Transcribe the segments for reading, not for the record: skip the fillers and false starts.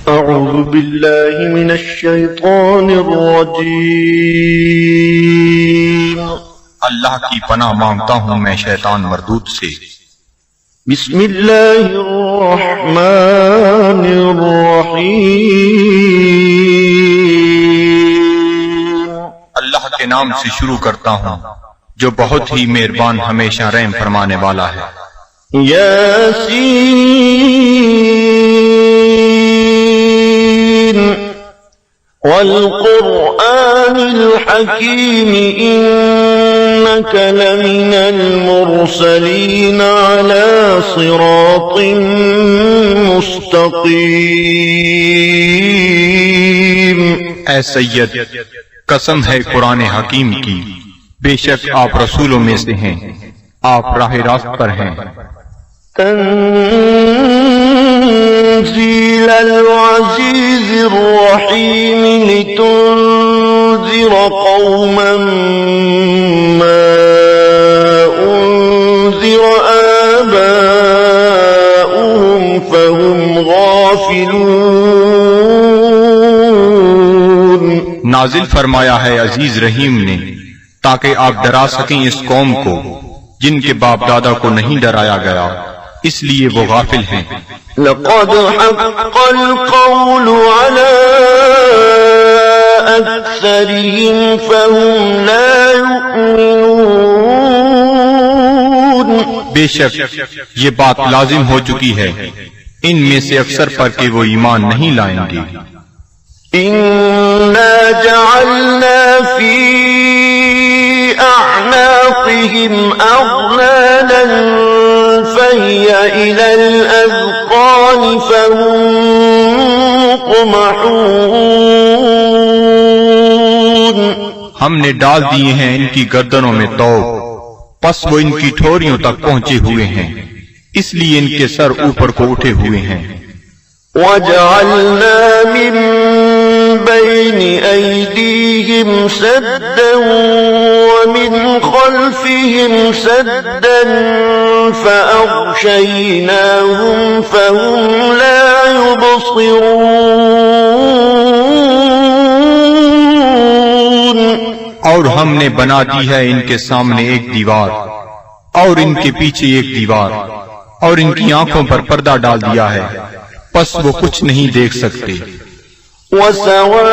أعوذ بالله من الشيطان الرجيم اللہ کی پناہ مانگتا ہوں میں شیطان مردود سے۔ بسم الله الرحمن الرحيم اللہ کے نام سے شروع کرتا ہوں جو بہت ہی مہربان ہمیشہ رحم فرمانے والا ہے۔ ياسين والقرآن الحكيم إنك لمن المرسلين على صراط مستقيم۔ اے سید، قسم ہے قرآن حکیم کی، بے شک آپ رسولوں میں سے ہیں، آپ راہ راست پر ہیں۔ تنزيل العزيز الرحيم لتنذر قوما ما أنذر آباؤهم فهم غافلون۔ نازل فرمایا ہے عزیز رحیم نے تاکہ آپ ڈرا سکیں اس قوم کو جن کے باپ دادا کو نہیں ڈرایا گیا، اس لیے وہ غافل ہیں۔ لقد حق القول على أكثرهم فهم لا يؤمنون۔ بے شک یہ بات لازم ہو چکی ہے ان میں سے اکثر پر کہ وہ ایمان نہیں لائیں گے۔ إنا جعلنا في أعناقهم أغلالا فهي إلى الأذقان فهم مقمحون۔ ہم نے ڈال دیے ہیں ان کی گردنوں میں طوق، پس وہ ان کی ٹھوریوں تک پہنچے ہوئے ہیں، اس لیے ان کے سر اوپر کو اٹھے ہوئے ہیں۔ وجعلنا من بين أيديهم سدا ومن خلفهم سدا فأغشيناهم فهم لا يبصرون۔ اور ہم نے بنا دی ہے ان کے سامنے ایک دیوار اور ان کے پیچھے ایک دیوار، اور ان کی آنکھوں پر پردہ ڈال دیا ہے، پس وہ کچھ نہیں دیکھ سکتے۔ وسواء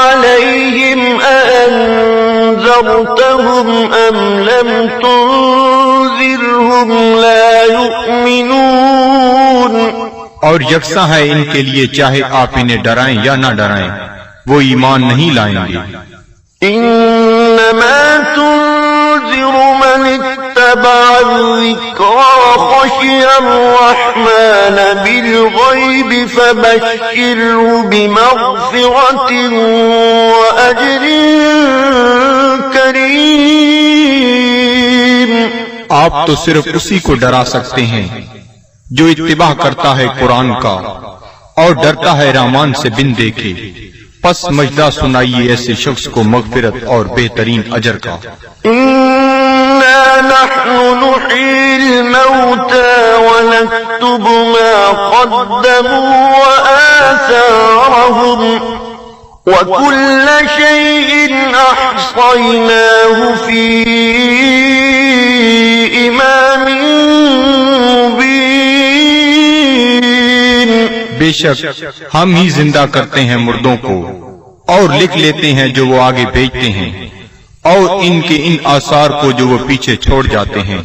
عليهم أأنذرتهم أم لم تنذرهم لا يؤمنون۔ اور یکساں ہے ان کے لیے چاہے آپ انہیں ڈرائیں یا نہ ڈرائیں، وہ ایمان نہیں لائیں گے۔ إنما تنذر من اتبع الذكر وخشي الرحمن بالغيب فبشره بمغفرة وأجر كريم۔ آپ تو صرف اسی کو ڈرا سکتے ہیں جو اتباع کرتا ہے قرآن کا اور ڈرتا ہے رحمان سے بن دیکھے، پس مجدہ سنائیے ایسے شخص کو مغفرت اور بہترین اجر کا۔ إنا نحن نحيي الموتى ونكتب ما قدموا وآثارهم وكل شيء أحصيناه في إمام مبين۔ بے شک ہم ہی زندہ کرتے ہیں مردوں کو اور لکھ لیتے ہیں جو وہ آگے بھیجتے ہیں، اور ان کے ان آثار کو جو وہ پیچھے چھوڑ جاتے ہیں،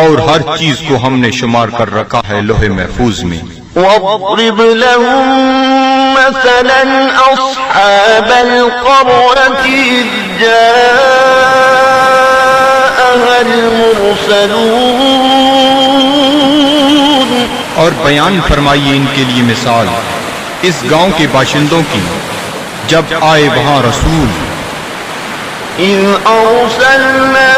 اور ہر چیز کو ہم نے شمار کر رکھا ہے لوح محفوظ میں۔ واضرب لهم مثلا أصحاب القرية إذ جاءها المرسلون۔ اور بیان فرمائیے ان کے لیے مثال اس گاؤں کے باشندوں کی جب آئے وہاں رسول۔ إذ أرسلنا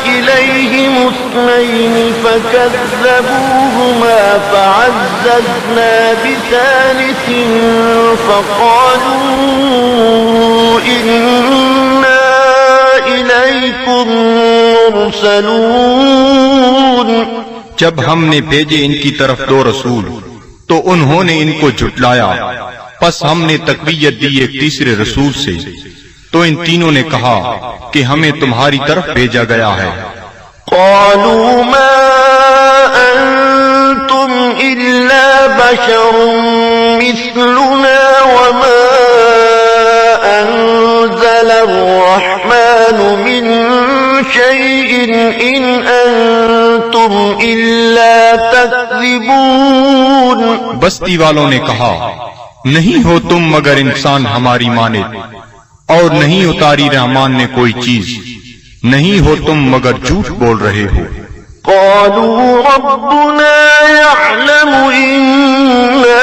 إليهم اثنين فكذبوهما فعززنا بثالث فقالوا إنا إليكم مرسلون۔ جب ہم نے بھیجے ان کی طرف دو رسول تو انہوں نے ان کو جھٹلایا، پس ہم نے تقویت دی ایک تیسرے رسول سے، تو ان تینوں نے کہا کہ ہمیں تمہاری طرف بھیجا گیا ہے۔ قالوا ما أنتم إلا بشر مثلنا وما أنزل الرحمن من شيء إن أنتم إلا تكذبون۔ بستی والوں نے کہا، نہیں ہو تم مگر انسان ہماری مانند، اور نہیں اتاری رحمان نے کوئی چیز، نہیں ہو تم مگر جھوٹ بول رہے ہو۔ قالوا ربنا يعلم إنا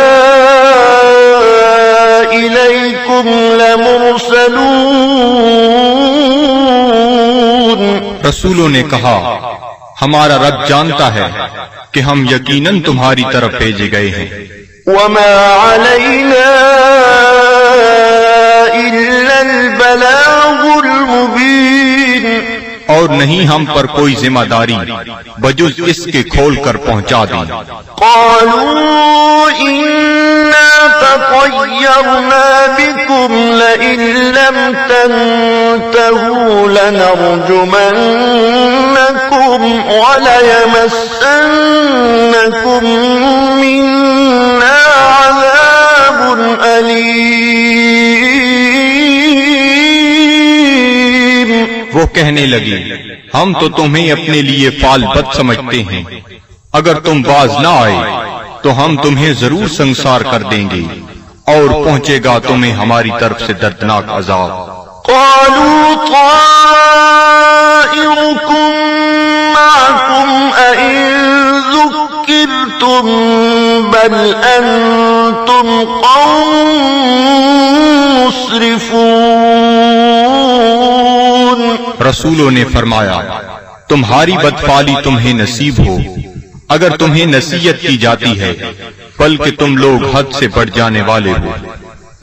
إليكم لمرسلون۔ رسولوں نے کہا، ہمارا رب جانتا ہے کہ ہم یقیناً تمہاری طرف بھیجے گئے ہیں۔ وما علينا إلا البلاغ المبين۔ اور نہیں ہم پر کوئی ذمہ داری بجز اس کے کھول کر پہنچا دیں۔ قالوا إنا تطيرنا بكم لئن لم تنتهوا لنرجمنكم وليمسنكم منا عذاب أليم۔ وہ کہنے لگی، ہم تو تمہیں اپنے لیے فال بد سمجھتے ہیں، اگر تم باز نہ آئے تو ہم تمہیں ضرور سنسار کر دیں گے، اور پہنچے گا تمہیں ہماری طرف سے دردناک عذاب۔ قالوا طائركم معكم أئن ذكرتم بل أنتم قوم مسرفون۔ رسولوں نے فرمایا، تمہاری بدفعلی تمہیں نصیب ہو اگر تمہیں نصیحت کی جاتی ہے، بلکہ تم لوگ حد سے بڑھ جانے والے ہو۔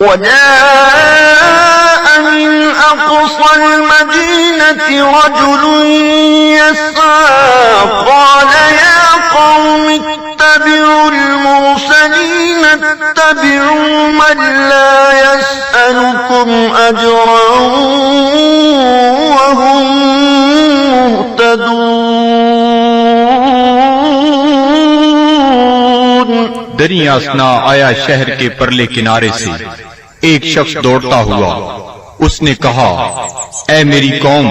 وجاء من أقصى المدينة رجل يسعى قال يا قوم اتبعوا المرسلين اتبعوا من لا يسألكم أجرا وهم مهتدون۔ دری آسنا آیا شہر کے پرلے کنارے سے ایک شخص دوڑتا ہوا، اس نے کہا، اے میری قوم،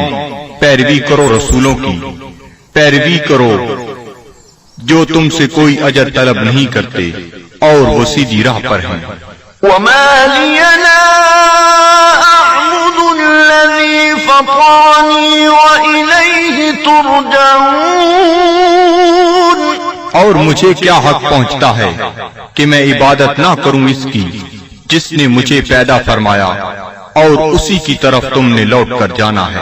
پیروی کرو رسولوں کی، پیروی کرو جو تم سے کوئی اجر طلب نہیں کرتے اور وہ سیدھی راہ پر ہیں۔ وما لي لا أعبد الذي فطرني وإليه ترجعون۔ اور مجھے کیا حق پہنچتا ہے کہ میں عبادت نہ کروں اس کی جس نے مجھے پیدا فرمایا، اور اسی کی طرف تم نے لوٹ کر جانا ہے۔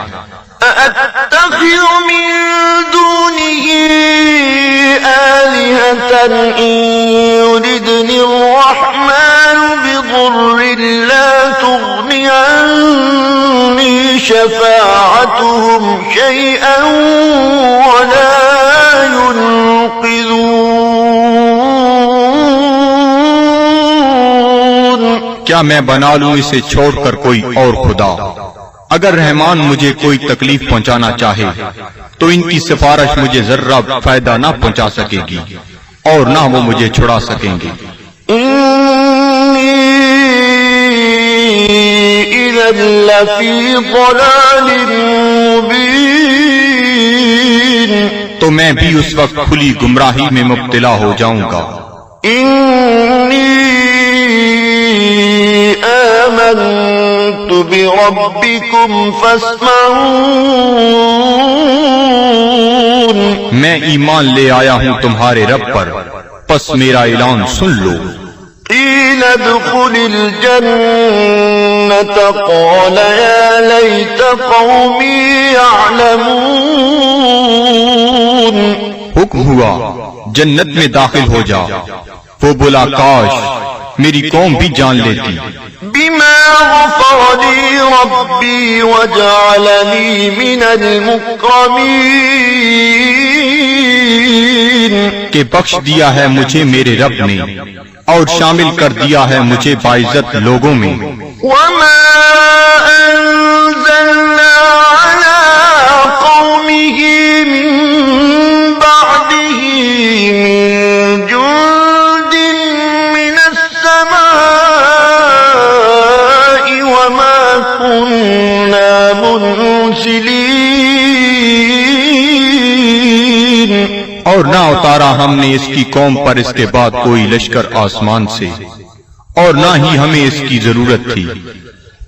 أأتخذ من دونه آلهة إن يردني الرحمن بضر لا تغني عني شفاعتهم شيئا ولا ينقذون۔ کیا میں بنا لوں اسے چھوڑ کر کوئی اور خدا؟ اگر رحمان مجھے کوئی تکلیف پہنچانا چاہے تو ان کی سفارش مجھے ذرہ فائدہ نہ پہنچا سکے گی اور نہ وہ مجھے چھڑا سکیں گے۔ إني إذا لفي ضلال مبين۔ تو میں بھی اس وقت کھلی گمراہی میں مبتلا ہو جاؤں گا۔ إني آمنت بربكم فاسمعون۔ میں ایمان لے آیا ہوں تمہارے رب پر، پس میرا اعلان سن لو۔ قيل ادخل الجنة قال يا ليت قومي يعلمون۔ حکم ہوا جنت میں داخل ہو جا، وہ بولا کاش میری قوم بھی جان لیتی۔ بما غفر لي ربي وجعلني من المكرمين۔ کہ بخش دیا ہے مجھے میرے رب نے اور شامل کر دیا ہے مجھے باعزت لوگوں میں. وما أنزلنا على قومه من بعده من جند من السماء وما كنا منزلين. اور نہ اتارا ہم نے اس کی قوم پر اس کے بعد کوئی لشکر آسمان سے اور نہ ہی ہمیں اس کی ضرورت تھی.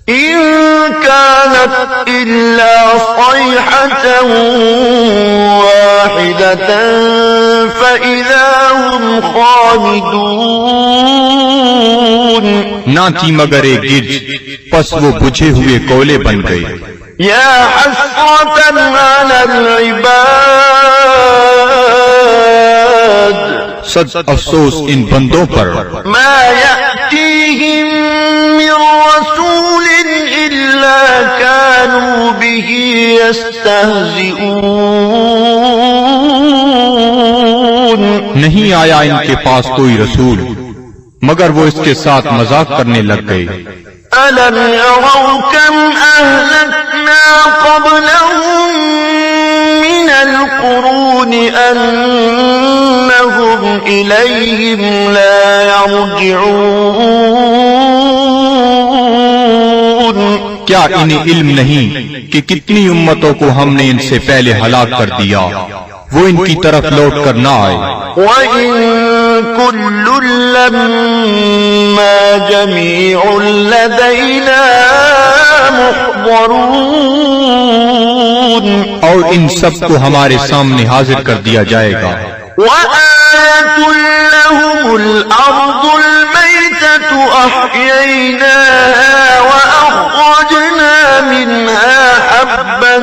إن كانت إلا صيحة واحدة فإذا هم خامدون. نہ تھی مگر ایک گرج، پس وہ بجھے ہوئے کوئلے بن گئے. يا حسرة على العباد صد افسوس ان بندوں پر ما يأتيهم من رسول إلا كانوا به يستهزئون. نہیں آیا ان کے پاس کوئی رسول مگر وہ اس کے ساتھ مذاق کرنے لگ گئے. ألم يروا كم أهلكنا قبلهم من القرون أنهم إليهم لا يرجعون. کیا انہیں علم نہیں کہ کتنی امتوں کو ہم نے ان سے پہلے ہلاک کر دیا، وہ ان کی طرف لوٹ کر نہ آئے. وَإِن كُلٌّ لَّمَّا جَمِيعٌ لَّدَيْنَا مُحْضَرُونَ. اور ان سب کو ہمارے سامنے حاضر کر دیا جائے گا. وَآيَةٌ لَّهُمُ الْأَرْضُ الْمَيْتَةُ أَحْيَيْنَاهَا وَأَخْرَجْنَا مِنْهَا حَبًّا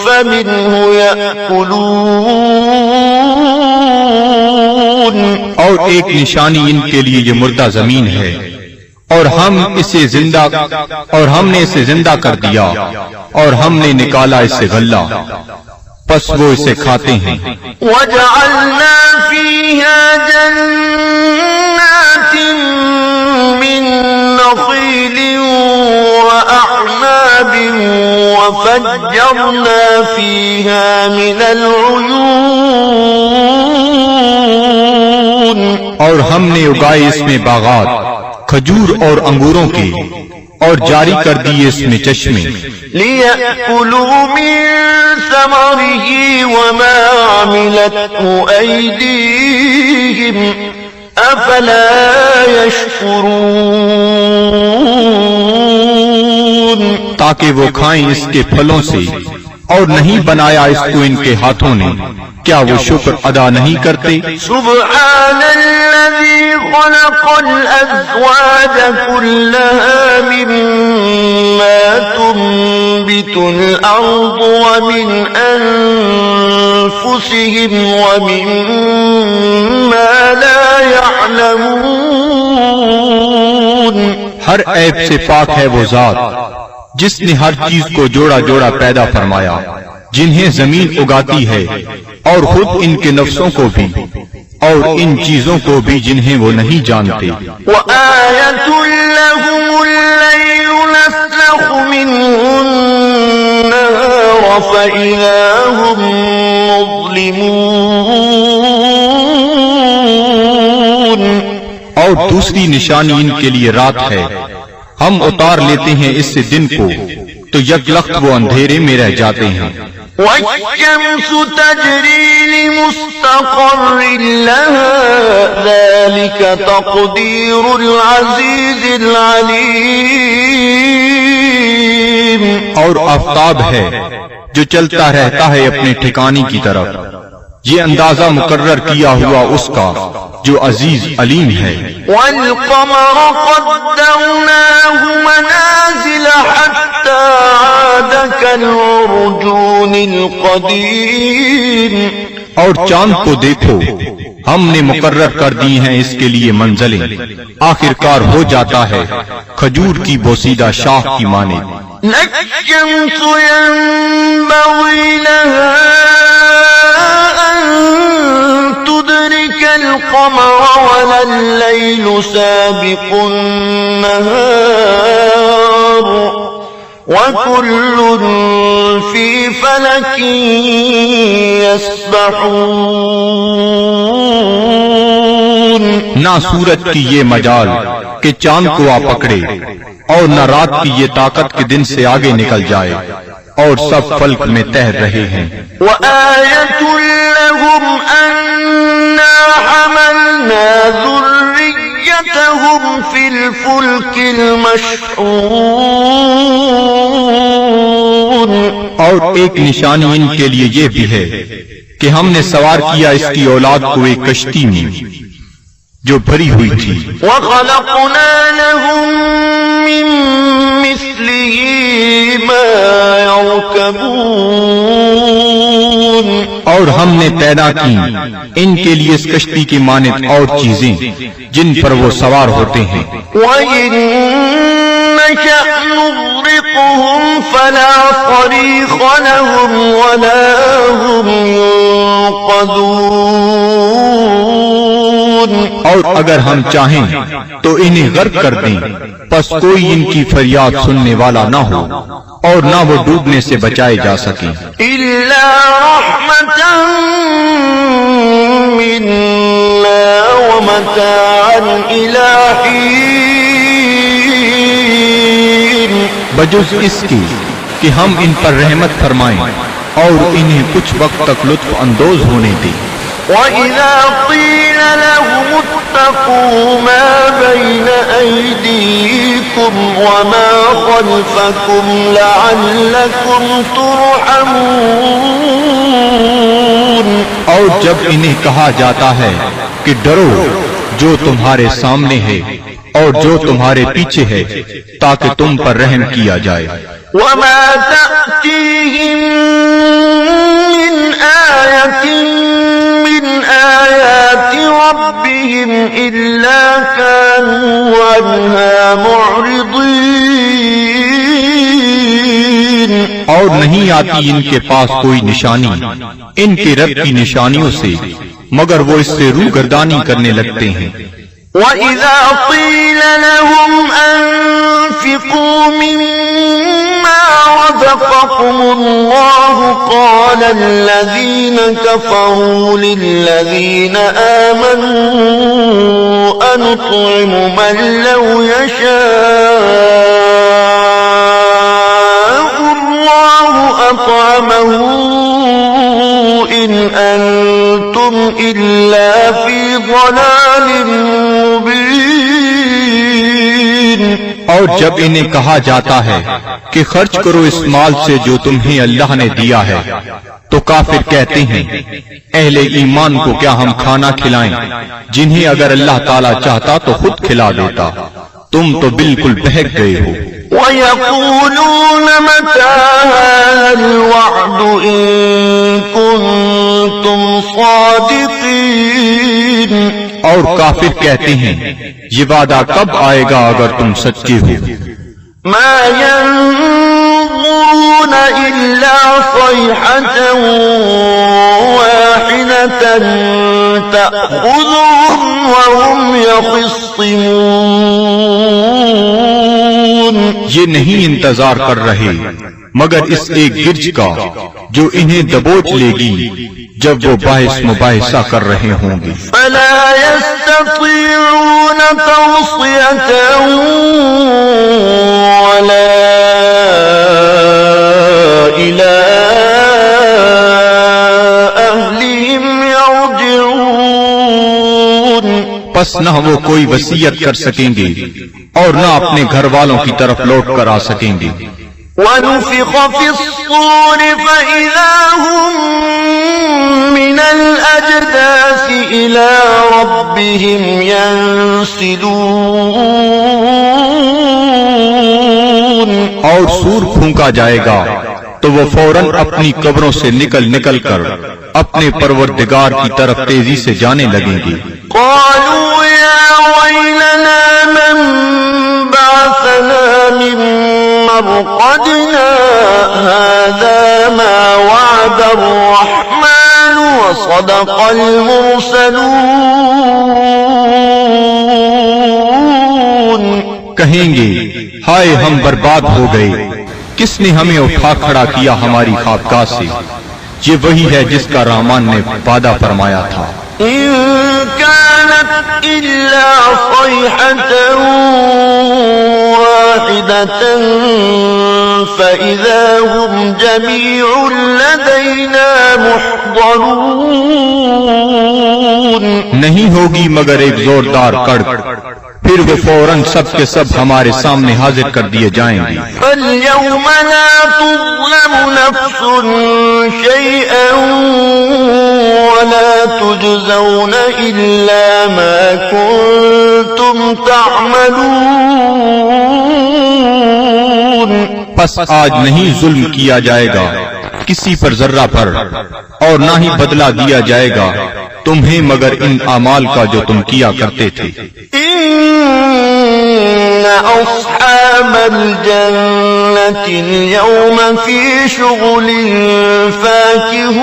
فَمِنْهُ يَأْكُلُونَ. اور ایک نشانی ان کے لیے یہ مردہ زمین ہے اور ہم نے اسے زندہ کر دیا اور ہم نے نکالا اس سے غلہ، پس وہ اسے کھاتے ہیں. وَجَعَلْنَا فِيهَا جَنَّاتٍ مِّن نَّخِيلٍ وَأَعْنَابٍ وَفَجَّرْنَا فِيهَا مِنَ الْعُيُونِ. اور ہم نے اگائے اس میں باغات کھجور اور انگوروں کے اور جاری کر دیے اس میں چشمے. لِيَأْكُلُوا مِن ثَمَرِهِ وَمَا عَمِلَتْهُ أَيْدِيهِمْ أَفَلَا يَشْكُرُونَ. تاکہ وہ کھائیں اس کے پھلوں سے، اور نہیں بنایا اس کو ان کے ہاتھوں نے، کیا وہ شکر ادا نہیں کرتے؟ سبحان الذي خلق الأزواج كلها مما تنبت الأرض ومن أنفسهم ومما لا يعلمون. ہر عیب سے پاک ہے وہ ذات جس نے ہر چیز کو جوڑا جوڑا پیدا فرمایا، جنہیں زمین اگاتی ہے اور خود ان کے نفسوں کو بھی اور ان چیزوں کو بھی جنہیں وہ نہیں جانتے. وَآيَةٌ لَّهُمُ اللَّيْلُ نَسْلَخُ مِنْهُ النَّهَارَ فَإِذَا هُمْ مُظْلِمُونَ. اور دوسری نشانی ان کے لیے رات ہے، ہم اتار لیتے ہیں اس سے دن کو تو یک لخت وہ اندھیرے میں رہ جاتے ہیں. وَالشَّمْسُ تَجْرِي لِمُسْتَقَرٍّ لَهَا ذَلِكَ تَقْدِيرُ الْعَزِيزِ الْعَلِيمِ. اور آفتاب ہے جو چلتا رہتا ہے اپنے ٹھکانے کی طرف، یہ اندازہ مقرر کیا ہوا اس کا جو عزیز علیم ہے. وَالْقَمَرَ قَدَّرْنَاهُ مَنَازِلَ حَتَّى عَادَ كَالْعُرْجُونِ الْقَدِيمِ. اور چاند کو دیکھو، ہم نے مقرر کر دی ہیں اس کے لیے منزلیں، آخر کار ہو جاتا ہے کھجور کی بوسیدہ شاخ کی مانند. لَلشَّمْسُ يَنبَغِي لَهَا أَن تدرك القمر ولا الليل سابق النهار وكل في فلك يسبحون. نہ سورج کی یہ مجال کہ چاند کو آ پکڑے، اور نہ رات کی یہ طاقت کہ دن سے آگے نکل جائے، اور سب فلک میں تیر رہے ہیں. وآية لهم أنا حملنا ذريتهم في الفلك المشحون. اور ایک نشانی ان کے لیے یہ بھی ہے کہ ہم نے سوار کیا اس کی اولاد کو ایک کشتی میں جو بھری ہوئی تھی. وخلقنا لهم من مثله ما يركبون. اور ہم نے پیدا کی ان کے لیے اس کشتی کی مانند اور چیزیں جن پر وہ سوار ہوتے ہیں. وَإِن نَّشَأْ نُغْرِقْهُمْ فَلَا صَرِيخَ لَهُمْ وَلَا هُمْ يُنقَذُونَ. اور اگر ہم چاہیں تو انہیں غرق کر دیں، پس کوئی ان کی فریاد سننے والا نہ ہو اور نہ وہ ڈوبنے سے بچائے جا سکیں. إِلَّا رَحْمَةً مِّنَّا وَمَتَاعًا إِلَىٰ حِينٍ. بجز اس کی کہ ہم ان پر رحمت فرمائیں اور انہیں کچھ وقت تک لطف اندوز ہونے دیں. وَإِذَا قِيلَ لَهُمُ اتَّقُوا مَا بَيْنَ أَيْدِيكُمْ وَمَا خَلْفَكُمْ لَعَلَّكُمْ تُرْحَمُونَ. اور جب انہیں کہا جاتا ہے کہ ڈرو جو تمہارے سامنے ہے اور جو تمہارے پیچھے ہے تاکہ تم پر رحم کیا جائے. وَمَا تَأْتِيهِم مِّنْ آيَةٍ مِّنْ آيَاتِ رَبِّهِمْ إِلَّا كَانُوا عَنْهَا مُعْرِضِينَ. اور نہیں آتی ان کے پاس کوئی نشانی ان کے رب کی نشانیوں سے مگر وہ اس سے روگردانی کرنے لگتے ہیں. وَإِذَا قِيلَ لَهُمْ أَنفِقُوا مِمَّا رَزَقَكُمُ اللَّهُ قَالَ الَّذِينَ كَفَرُوا لِلَّذِينَ آمَنُوا أَنُطْعِمُ مَن لَّوْ يَشَاءُ اللَّهُ أَطْعَمَهُ إِنْ أَنتُمْ إِلَّا فِي ضَلَالٍ مُبِينٍ. اور جب انہیں کہا جاتا ہے کہ خرچ کرو اس مال سے جو تمہیں اللہ نے دیا ہے تو کافر کہتے ہیں اہل ایمان کو کیا ہم کھانا کھلائیں جنہیں اگر اللہ تعالیٰ چاہتا تو خود کھلا دیتا، تم تو بالکل بہک گئے ہو. وَيَقُولُونَ مَتَىٰ هَٰذَا الْوَعْدُ إِن كُنتُمْ صَادِقِينَ. اور کافر کہتے ہیں یہ وعدہ کب آئے گا اگر تم سچے ہو. مَا يَنظُرُونَ إِلَّا صَيْحَةً وَاحِدَةً تَأْخُذُهُمْ وَهُمْ يَخِصِّمُونَ. یہ نہیں انتظار کر رہے مگر اس ایک گرج کا جو انہیں دبوچ لے گی جب وہ باحث مباحثہ کر رہے ہوں گے. فَلَا يَسْتَطِيعُونَ تَوْصِيَةً وَلَا إِلَىٰ أَهْلِهِمْ يَرْجِعُونَ. پس نہ وہ کوئی وصیت کر سکیں گے اور نہ اپنے گھر والوں کی طرف لوٹ کر آ سکیں گے. وَنُفِخَ فِي الصُّورِ فَإِذَا هُم مِّنَ الْأَجْدَاثِ إِلَىٰ رَبِّهِمْ يَنسِلُونَ. اور سور پھونکا جائے گا تو وہ فوراً اپنی قبروں سے نکل کر اپنے پروردگار کی طرف تیزی سے جانے لگیں گے. قَالُوا يَا وَيْلَنَا مَن بَعَثَنَا مِن مَّرْقَدِنَا هَٰذَا مَا وَعَدَ الرَّحْمَٰنُ وصدق المرسلون. کہیں گے ہائے ہم برباد ہو گئے، کس نے ہمیں اٹھا کھڑا کیا ہماری خوابگاہ سے؟ یہ وہی ہے جس کا رحمان نے وعدہ فرمایا تھا. إن كانت إلا صيحة واحدة فإذا هم جميع لدينا محضرون. نہیں ہوگی مگر ایک زوردار کڑک، پھر وہ فوراً سب کے سب ہمارے سامنے حاضر کر دیے جائیں گے. فاليوم لا تظلم نفس شيئا ولا تجزون إلا ما كنتم تعملون. پس آج نہیں ظلم کیا جائے گا کسی پر ذرہ پر، اور نہ ہی بدلہ دیا جائے گا تمہیں مگر ان اعمال کا جو تم کیا کرتے تھے. إن أصحاب الجنة اليوم في شغل فاكهون.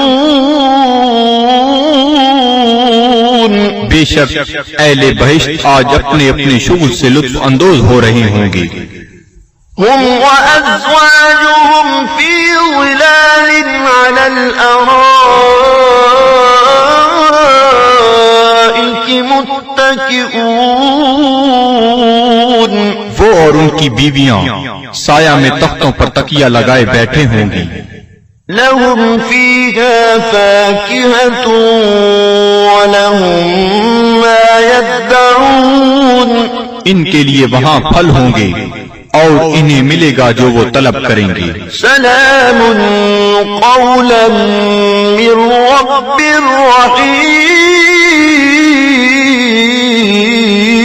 بے شک اہل بہشت آج اپنے اپنے شغل سے لطف اندوز ہو رہے ہوں گے. هم وأزواجهم في ظلال على الأرائك متكئون. وہ اور ان کی بیویاں سایہ میں تختوں پر تکیہ لگائے بیٹھے ہوں گی. لهم فيها فاكهة ولهم ما يدعون. ان کے لیے وہاں پھل ہوں گے اور انہیں ملے گا جو وہ طلب کریں گے. سلام قولا من رب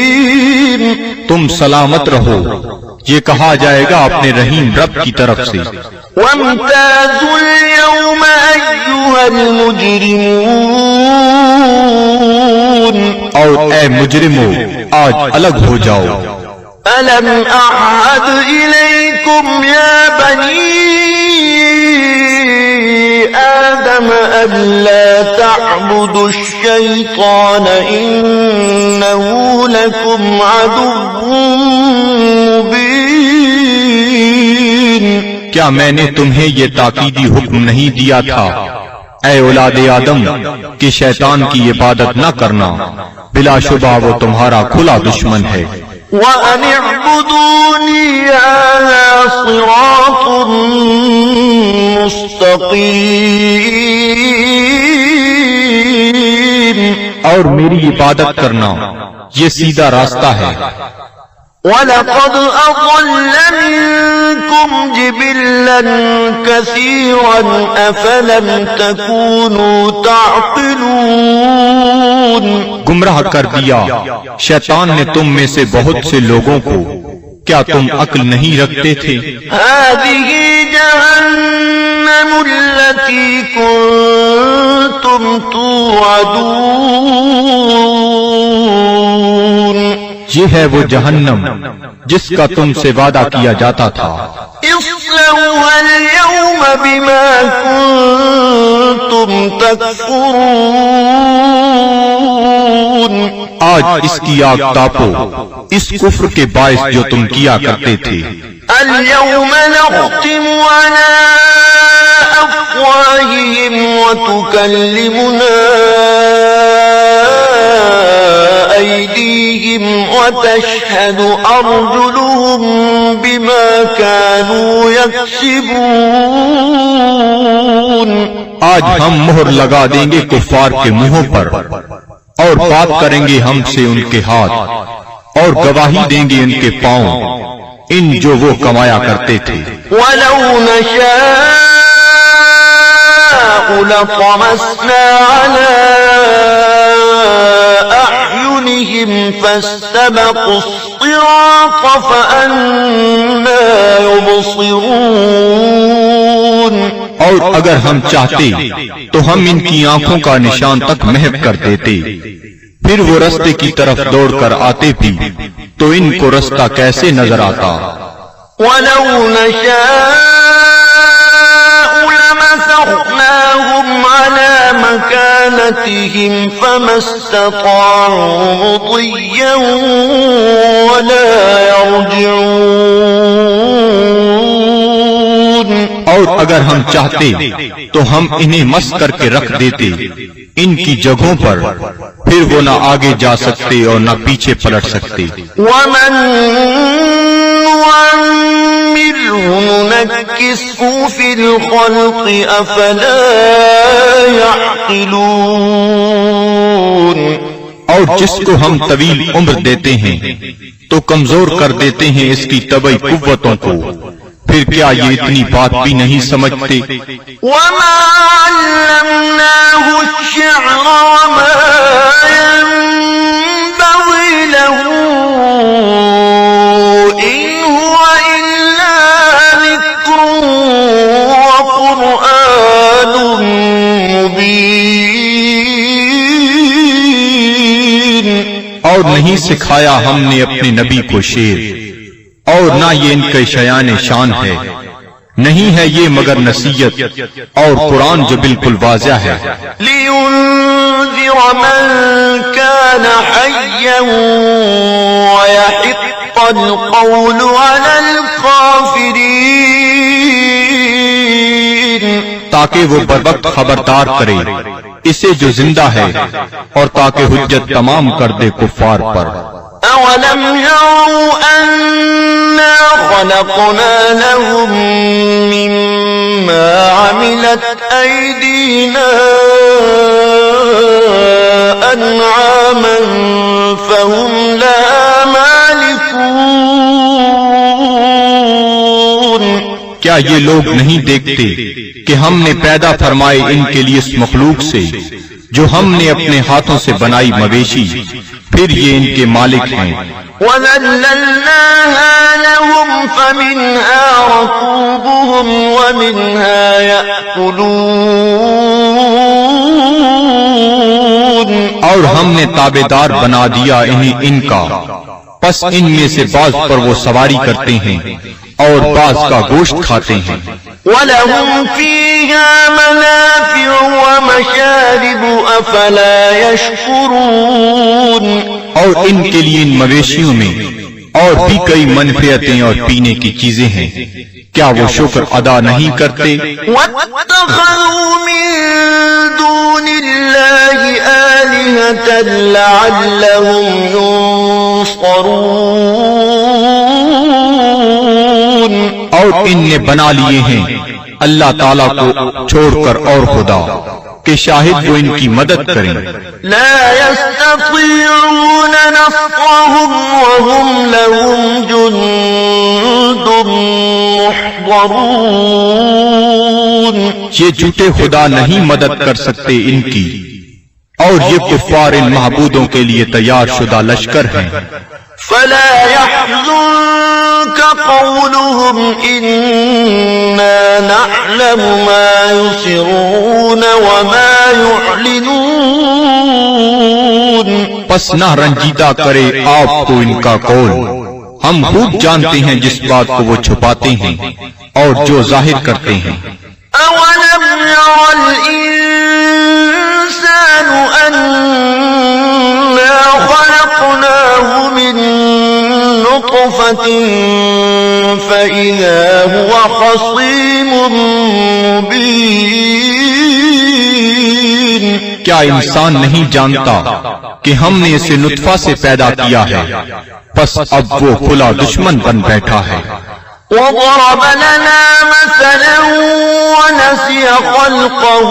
رحیم. تم سلامت رہو، یہ کہا جائے گا اپنے رحیم رب کی طرف سے. وامتازوا اليوم أيها المجرمون. اور اے مجرمو آج الگ ہو جاؤ. ألم أعهد إليكم يا بني آدم ألا تعبدوا الشيطان إنه لكم عدو مبين. کیا میں نے تمہیں یہ تاکیدی حکم نہیں دیا تھا اے اولاد آدم کہ شیطان کی عبادت نہ کرنا، بلا شبہ وہ تمہارا کھلا دشمن ہے. وَأَنِ اعْبُدُونِي هَذَا صِرَاطٌ مُسْتَقِيمٌ. اور میری عبادت کرنا یہ سیدھا راستہ ہے. وَلَقَدْ أَضَلَّ مِنكُمْ جِبِلًّا كَثِيرًا أَفَلَمْ تَكُونُوا تَعْقِلُونَ. گمراہ کر دیا شیطان نے تم میں سے بہت سے لوگوں کو، کیا تم عقل نہیں رکھتے تھے؟ هَذِهِ جَهَنَّمُ الَّتِي كُنتُمْ تُوعَدُونَ. یہ ہے وہ جہنم جس کا تم سے وعدہ کیا جاتا تھا. اصلوها اليوم بما كنتم تكفرون. آج اس کی آگ تاپو اس کفر کے باعث جو تم کیا کرتے تھے. اليوم نختم على أفواههم وتكلمنا أيديهم وتشهد أرجلهم بما كانوا يكسبون. آج ہم مہر لگا دیں گے کفار کے منہوں پر، اور بات کریں گے ہم سے ان کے ہاتھ، اور گواہی دیں گے ان کے پاؤں ان جو وہ کمایا کرتے تھے. وَلَوْ نَشَاءُ لَطَمَسْنَا عَلَىٰ أَعْيُنِهِمْ فَاسْتَبَقُوا الصِّرَاطَ فَأَنَّىٰ يُبْصِرُونَ. اور اگر ہم چاہتے تو ہم ان کی آنکھوں کا نشان تک محو کر دیتے، پھر وہ رستے کی طرف دوڑ کر آتے بھی تو ان کو رستہ کیسے نظر آتا. وَلَوْ نَشَاءُ لَمَسَخْنَاهُمْ عَلَىٰ مكانتهم فما استطاعوا مضيا ولا يرجعون. اور اگر ہم چاہتے تو ہم انہیں مس کر کے رکھ دیتے ان کی جگہوں پر، پھر وہ نہ آگے جا سکتے اور نہ پیچھے پلٹ سکتے. ومن نعمره ننكسه في الخلق أفلا يعقلون. اور جس کو ہم طویل عمر دیتے ہیں تو کمزور کر دیتے ہیں اس کی طبعی قوتوں کو، پھر کیا یہ اتنی بات بھی نہیں سمجھتے؟ وما علمناه الشعر وما ينبغي له إن هو إلا ذكر وقرآن مبين. اور نہیں سکھایا ہم نے اپنے نبی کو شعر، اور نہ یہ ان کے شیان شان ہے، نہیں ہے یہ مگر نصیحت اور قرآن جو بالکل واضح ہے. لِيُنذِرَ مَن كَانَ حَيًّا وَيَحِقَّ الْقَوْلُ عَلَى الْكَافِرِينَ. تاکہ وہ بروقت خبردار کرے اسے جو زندہ ہے، اور تاکہ حجت تمام کر دے کفار پر. أَوَلَمْ يَرَوْا أَنَّا خَلَقْنَا لَهُم مِّمَّا عَمِلَتْ أَيْدِينَا أَنْعَامًا فَهُمْ لَهَا مَالِكُونَ. کیا یہ لوگ نہیں دیکھتے کہ ہم نے پیدا فرمائے ان کے لیے اس مخلوق سے جو ہم نے اپنے ہاتھوں سے بنائی مویشی، پھر یہ ان کے مالک ہیں. وَذَلَّلْنَاهَا لَهُمْ فَمِنْهَا رَكُوبُهُمْ وَمِنْهَا يَأْكُلُونَ. اور ہم نے تابعدار بنا دیا انہیں ان کا، پس ان میں سے بعض پر وہ سواری کرتے ہیں اور بعض کا گوشت کھاتے ہیں. وَلَهُمْ فِيهَا مَنَافِعُ وَمَشَارِبُ أَفَلَا يَشْكُرُونَ. اور ان کے لیے ان مویشیوں میں اور بھی کئی منفعتیں اور پینے کی چیزیں ہیں، کیا وہ شکر ادا نہیں کرتے؟ وَاتَّخَذُوا مِن دُونِ اللَّهِ آلِهَةً لَعَلَّهُمْ يُنصَرُونَ. اور ان نے بنا لیے ہیں اللہ تعالیٰ کو چھوڑ کر اور خدا کہ شاہد وہ ان کی مدد کریں. لا يستطيعون نصرهم وهم لهم جند محضرون. یہ جھوٹے خدا نہیں مدد کر سکتے ان کی، اور یہ کفار ان معبودوں کے لیے تیار شدہ لشکر ہیں. فلا يحزنك قولهم إنا نعلم ما يسرون وما يعلنون. پس نہ رنجیدہ کرے آپ کو ان کا قول، ہم خوب جانتے ہیں جس بات کو وہ چھپاتے ہیں اور جو ظاہر کرتے ہیں. أولم ير الإنسان أنا خلقناه من نطفة فإذا هو خصيم مبين. کیا انسان نہیں جانتا کہ ہم نے اسے نطفہ سے پیدا کیا ہے، پس اب وہ کھلا دشمن بن بیٹھا ہے. وضرب لنا مثلا ونسي خلقه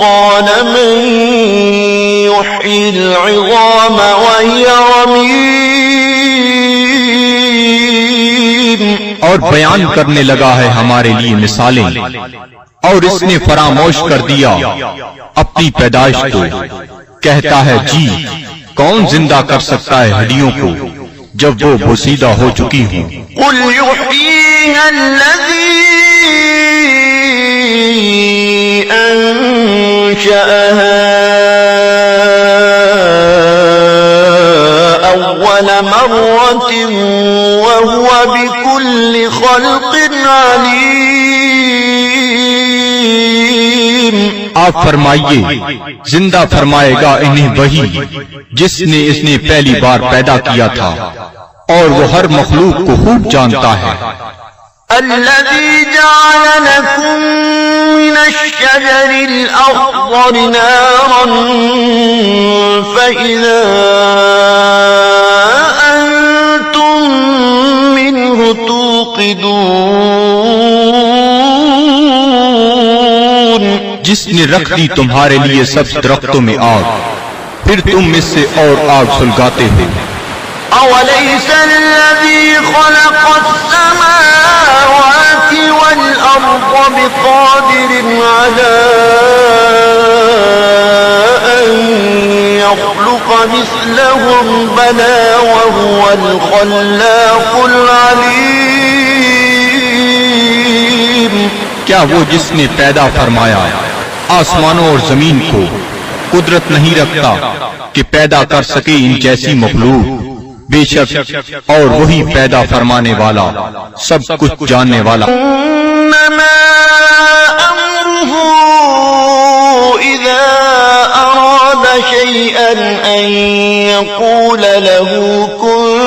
قال من يحيي العظام وهي رميم. اور بیان کرنے لگا ہے ہمارے لیے مثالیں، اور اس نے فراموش کر دیا اپنی پیدائش کو. کہتا ہے جی کون زندہ کر سکتا ہے ہڈیوں کو جب وہ بوسیدہ ہو چکی ہوں. قل يحييها الذي أنشأها أول مرة وهو بكل خلق عليم. آپ فرمائیے زندہ فرمائے گا انہیں وہی جس نے اس نے پہلی بار پیدا کیا تھا اور وہ ہر مخلوق کو خوب جانتا ہے الذي جعل لكم من الشجر الأخضر نارا فإذا أنتم منه توقدون جس نے رکھ دی تمہارے لیے سب درختوں میں آگ پھر تم اس سے اور آگ سلگاتے ہو أوليس الذي خلق السماوات والأرض بقادر على أن يخلق مثلهم بلى وهو الخلاق العليم کیا وہ جس نے پیدا فرمایا آسمانوں اور زمین کو قدرت نہیں رکھتا کہ پیدا کر سکے ان جیسی مخلوق بے شک اور وہی پیدا فرمانے والا سب کچھ جاننے والا إنما أمره إذا أراد شيئا أن يقول له كن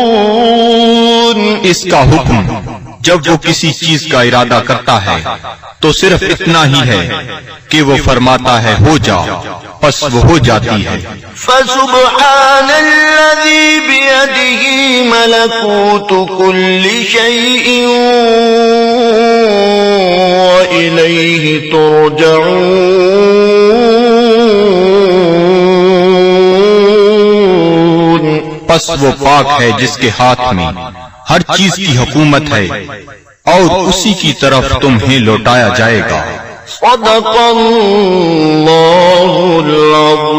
فيكون اس کا حکم جب وہ کسی چیز کا ارادہ کرتا ہے تو صرف اتنا ہی ہے کہ وہ فرماتا ہے ہو جا پس وہ ہو جاتی ہے فسبحان الذي بيده ملكوت كل شيء وإليه ترجعون پس وہ پاک ہے جس کے ہاتھ میں ہر چیز کی حکومت ہے اور اسی کی طرف تمہیں لوٹایا جائے گا صدق اللہ العظیم